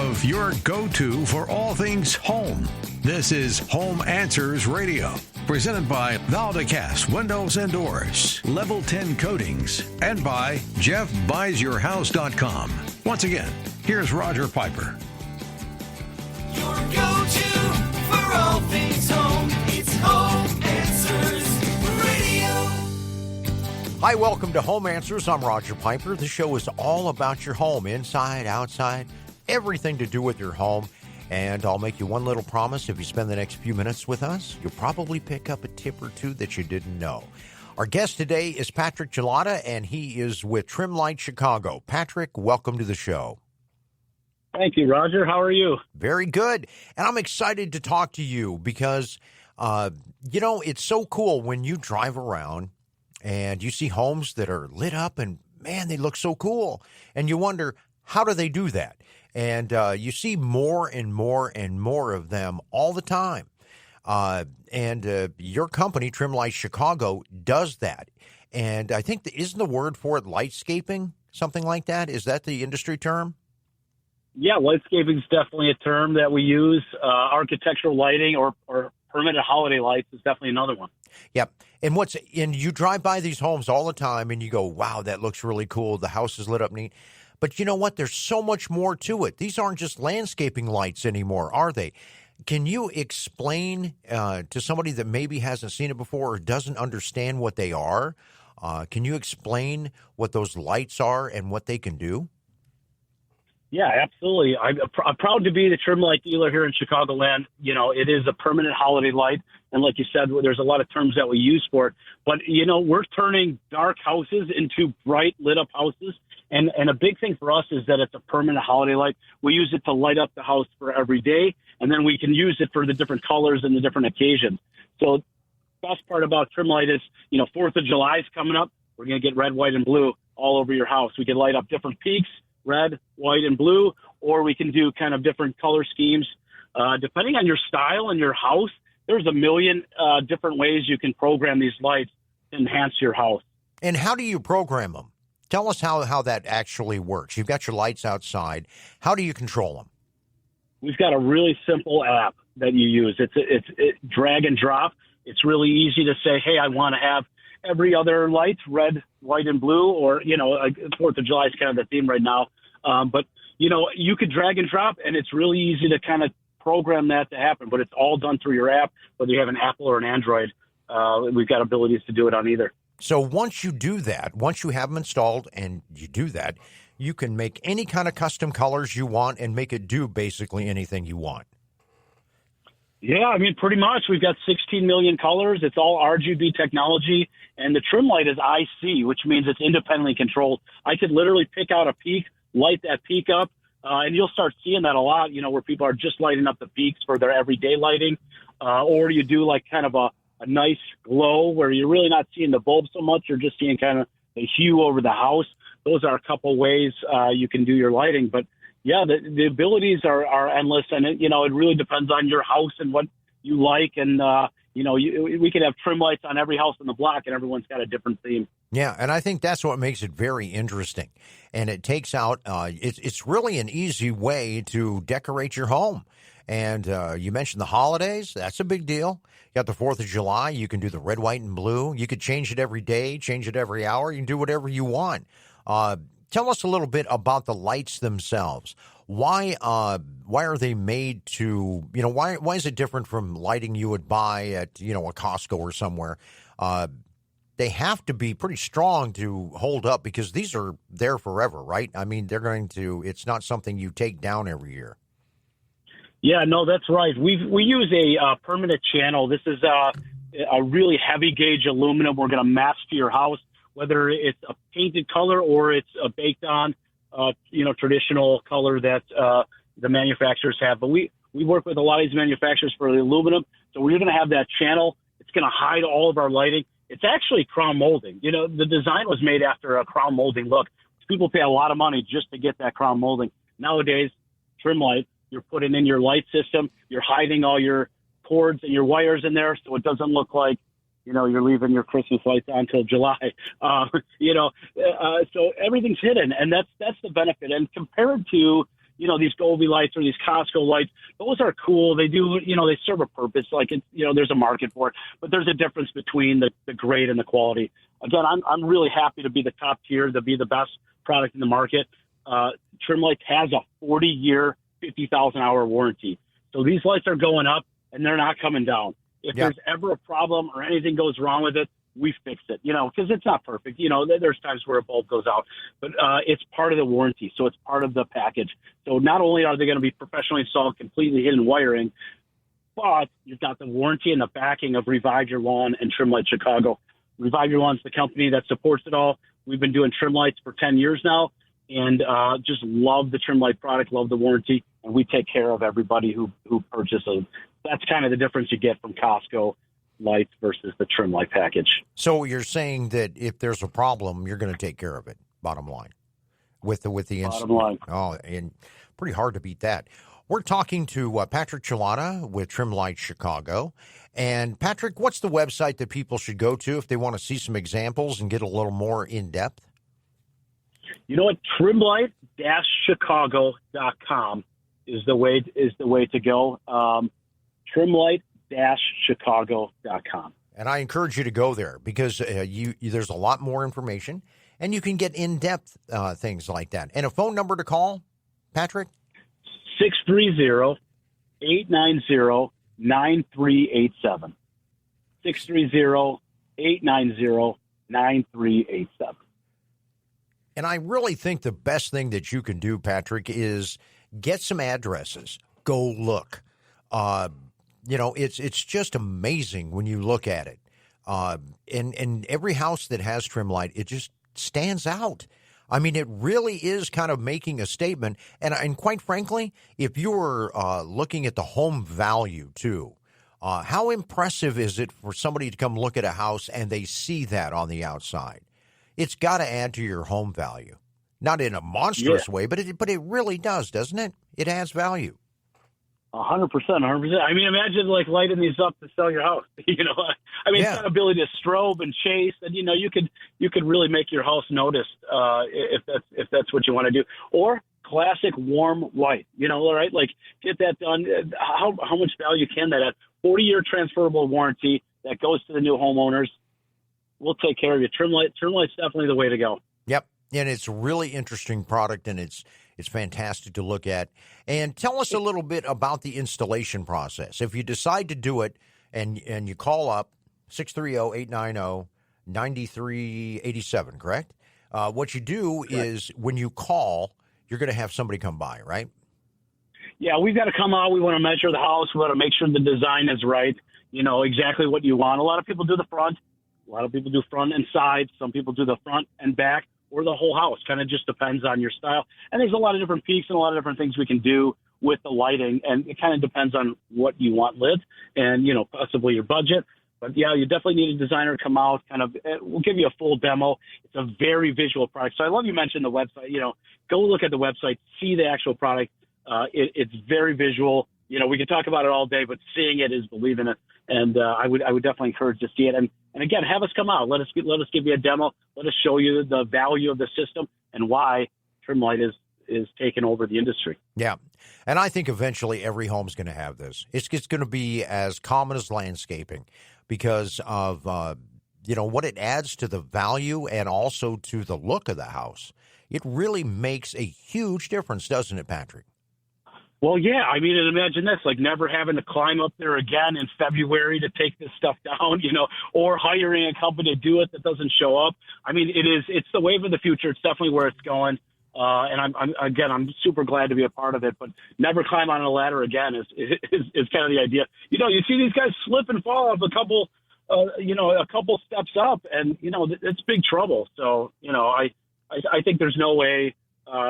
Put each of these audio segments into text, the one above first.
of your go-to for all things home. This is Home Answers Radio, presented by Valdecast Windows and Doors, Level 10 Coatings, and by JeffBuysYourHouse.com. Once again, here's Roger Piper. Your go-to for all things home. It's Home Answers Radio. Hi, welcome to Home Answers. I'm Roger Piper. The show is all about your home, inside, outside, everything to do with your home. And I'll make you one little promise. If you spend the next few minutes with us, you'll probably pick up a tip or two that you didn't know. Our guest today is Patrick Gelada, and he is with Trimlight Chicago. Patrick, welcome to the show. Thank you, Roger. How are you? Very good. And I'm excited to talk to you because, it's so cool when you drive around and you see homes that are lit up and, man, they look so cool. And you wonder, how do they do that? And you see more and more and more of them all the time. And your company, Trimlight Chicago, does that. And I think, isn't the word for it lightscaping, something like that? Is that the industry term? Yeah, lightscaping is definitely a term that we use. Architectural lighting or permanent holiday lights is definitely another one. Yep. And you drive by these homes all the time and you go, wow, that looks really cool. The house is lit up neat. But you know what? There's so much more to it. These aren't just landscaping lights anymore, are they? Can you explain to somebody that maybe hasn't seen it before or doesn't understand what they are? Can you explain what those lights are and what they can do? Yeah, absolutely. I'm proud to be the Trimlight dealer here in Chicagoland. You know, it is a permanent holiday light. And like you said, there's a lot of terms that we use for it. But, we're turning dark houses into bright lit up houses. And a big thing for us is that it's a permanent holiday light. We use it to light up the house for every day, and then we can use it for the different colors and the different occasions. So the best part about Trimlight is, 4th of July is coming up. We're going to get red, white, and blue all over your house. We can light up different peaks, red, white, and blue, or we can do kind of different color schemes. Depending on your style and your house, there's a million different ways you can program these lights to enhance your house. And how do you program them? Tell us how that actually works. You've got your lights outside. How do you control them? We've got a really simple app that you use. It's drag and drop. It's really easy to say, hey, I want to have every other light, red, white, and blue, or, 4th of July is kind of the theme right now. But you could drag and drop, and it's really easy to kind of program that to happen. But it's all done through your app, whether you have an Apple or an Android. We've got abilities to do it on either. So once you do that, once you have them installed and you do that, you can make any kind of custom colors you want and make it do basically anything you want. Yeah, I mean, pretty much. We've got 16 million colors. It's all RGB technology. And the Trimlight is IC, which means it's independently controlled. I could literally pick out a peak, light that peak up, and you'll start seeing that a lot, where people are just lighting up the peaks for their everyday lighting. Or you do like kind of a nice glow where you're really not seeing the bulb so much. You're just seeing kind of the hue over the house. Those are a couple ways you can do your lighting. But, yeah, the abilities are endless. And, it really depends on your house and what you like. And, we could have trim lights on every house in the block, and everyone's got a different theme. Yeah, and I think that's what makes it very interesting. And it takes out it's really an easy way to decorate your home. And you mentioned the holidays. That's a big deal. You got the 4th of July. You can do the red, white, and blue. You could change it every day, change it every hour. You can do whatever you want. Tell us a little bit about the lights themselves. Why are they made to, why is it different from lighting you would buy at, a Costco or somewhere? They have to be pretty strong to hold up because these are there forever, right? I mean, it's not something you take down every year. Yeah, no, that's right. We use a permanent channel. This is a really heavy gauge aluminum we're going to match to your house, whether it's a painted color or it's a baked on, traditional color that the manufacturers have. But we work with a lot of these manufacturers for the aluminum. So we're going to have that channel. It's going to hide all of our lighting. It's actually crown molding. The design was made after a crown molding look. People pay a lot of money just to get that crown molding. Nowadays, Trimlight, you're putting in your light system. You're hiding all your cords and your wires in there, so it doesn't look like, you're leaving your Christmas lights on until July. So everything's hidden, and that's the benefit. And compared to, these Goldie lights or these Costco lights, those are cool. They do, they serve a purpose. Like, there's a market for it. But there's a difference between the grade and the quality. Again, I'm really happy to be the top tier, to be the best product in the market. Trimlight has a 40-year, 50,000-hour warranty. So these lights are going up, and they're not coming down. If there's ever a problem or anything goes wrong with it, we fixed it, because it's not perfect. There's times where a bulb goes out, but it's part of the warranty. So it's part of the package. So not only are they going to be professionally installed, completely hidden wiring, but you've got the warranty and the backing of Revive Your Lawn and Trimlight Chicago. Revive Your Lawn is the company that supports it all. We've been doing trim lights for 10 years now, and just love the Trimlight product, love the warranty, and we take care of everybody who purchases them. That's kind of the difference you get from Costco lights versus the Trimlight package. So you're saying that if there's a problem, you're going to take care of it, bottom line, with the bottom line. Oh, and pretty hard to beat that. We're talking to Patrick Chilana with Trimlight Chicago. And Patrick, what's the website that people should go to if they want to see some examples and get a little more in depth? You know what? Trimlight-chicago.com is the way to go. Trimlight-chicago.com. And I encourage you to go there because there's a lot more information, and you can get in-depth things like that. And a phone number to call, Patrick? 630-890-9387. 630-890-9387. And I really think the best thing that you can do, Patrick, is get some addresses. Go look. It's just amazing when you look at it. And every house that has Trimlight, it just stands out. I mean, it really is kind of making a statement. And quite frankly, if you're looking at the home value too, how impressive is it for somebody to come look at a house and they see that on the outside? It's got to add to your home value. Not in a monstrous way, but it really does, doesn't it? It adds value. 100%. I mean, imagine lighting these up to sell your house. It's got ability to strobe and chase, and you could really make your house noticed if that's what you want to do. Or classic warm white, right? Like get that done. How much value can that add? 40-year transferable warranty that goes to the new homeowners. We'll take care of you. Trimlight's definitely the way to go. Yep, and it's a really interesting product, and it's fantastic to look at. And tell us a little bit about the installation process. If you decide to do it and you call up 630-890-9387, correct? What you do is when you call, you're going to have somebody come by, right? Yeah, we've got to come out. We want to measure the house. We want to make sure the design is right, exactly what you want. A lot of people do the front. A lot of people do front and side. Some people do the front and back or the whole house. Kind of just depends on your style. And there's a lot of different peaks and a lot of different things we can do with the lighting. And it kind of depends on what you want lit and, possibly your budget. But, yeah, you definitely need a designer to come out. We'll give you a full demo. It's a very visual product. So I love you mentioned the website. Go look at the website, see the actual product. It's very visual. We can talk about it all day, but seeing it is believing it. And I would definitely encourage to see it. And again, have us come out. Let us give you a demo. Let us show you the value of the system and why Trimlight is taking over the industry. Yeah, and I think eventually every home's going to have this. It's going to be as common as landscaping because of what it adds to the value and also to the look of the house. It really makes a huge difference, doesn't it, Patrick? Well, yeah. I mean, and imagine this, never having to climb up there again in February to take this stuff down, or hiring a company to do it that doesn't show up. I mean, it's the wave of the future. It's definitely where it's going. And I'm super glad to be a part of it, but never climb on a ladder again is kind of the idea. You see these guys slip and fall off a couple steps up and, it's big trouble. So, I think there's no way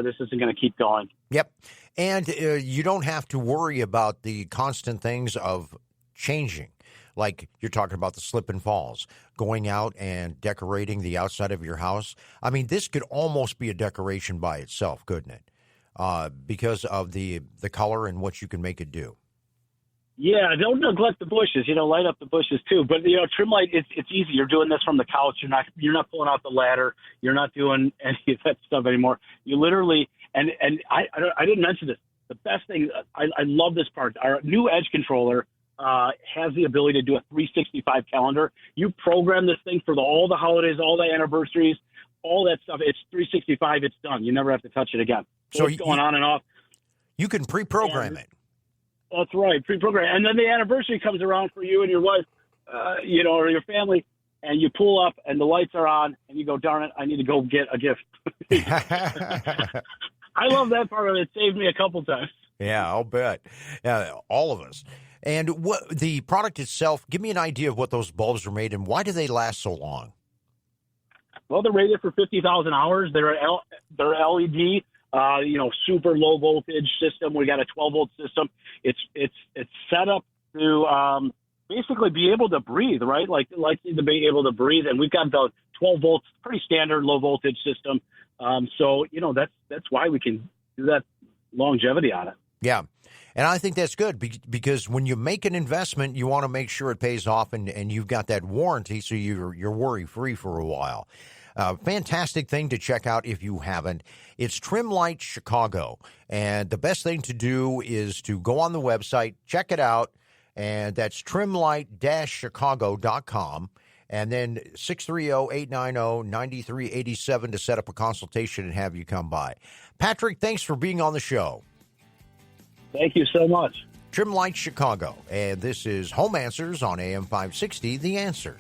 this isn't going to keep going. Yep. And you don't have to worry about the constant things of changing. Like you're talking about the slip and falls, going out and decorating the outside of your house. I mean, this could almost be a decoration by itself, couldn't it? Because of the color and what you can make it do. Yeah, don't neglect the bushes. Light up the bushes too. But Trimlight, it's easy. You're doing this from the couch. You're not pulling out the ladder. You're not doing any of that stuff anymore. You literally, And I didn't mention this. The best thing, I love this part. Our new Edge controller has the ability to do a 365 calendar. You program this thing for all the holidays, all the anniversaries, all that stuff. It's 365. It's done. You never have to touch it again. So it's going on and off. You can pre-program it. That's right, pre-program. And then the anniversary comes around for you and your wife, or your family, and you pull up and the lights are on, and you go, darn it, I need to go get a gift. I love that part of it. It saved me a couple times. Yeah, I'll bet. Yeah, all of us. And what the product itself, give me an idea of what those bulbs are made and why do they last so long? Well, they're rated for 50,000 hours. They're LED, super low voltage system. We got a 12-volt system. It's set up to basically be able to breathe, right? Like to be able to breathe. And we've got the 12 volts, pretty standard low voltage system. So that's why we can do that longevity on it. Yeah. And I think that's good because when you make an investment, you want to make sure it pays off and you've got that warranty so you're worry-free for a while. Fantastic thing to check out if you haven't. It's Trimlight Chicago. And the best thing to do is to go on the website, check it out, and that's trimlight-chicago.com. And then 630-890-9387 to set up a consultation and have you come by. Patrick, thanks for being on the show. Thank you so much. Trimlight Chicago. And this is Home Answers on AM 560, The Answer.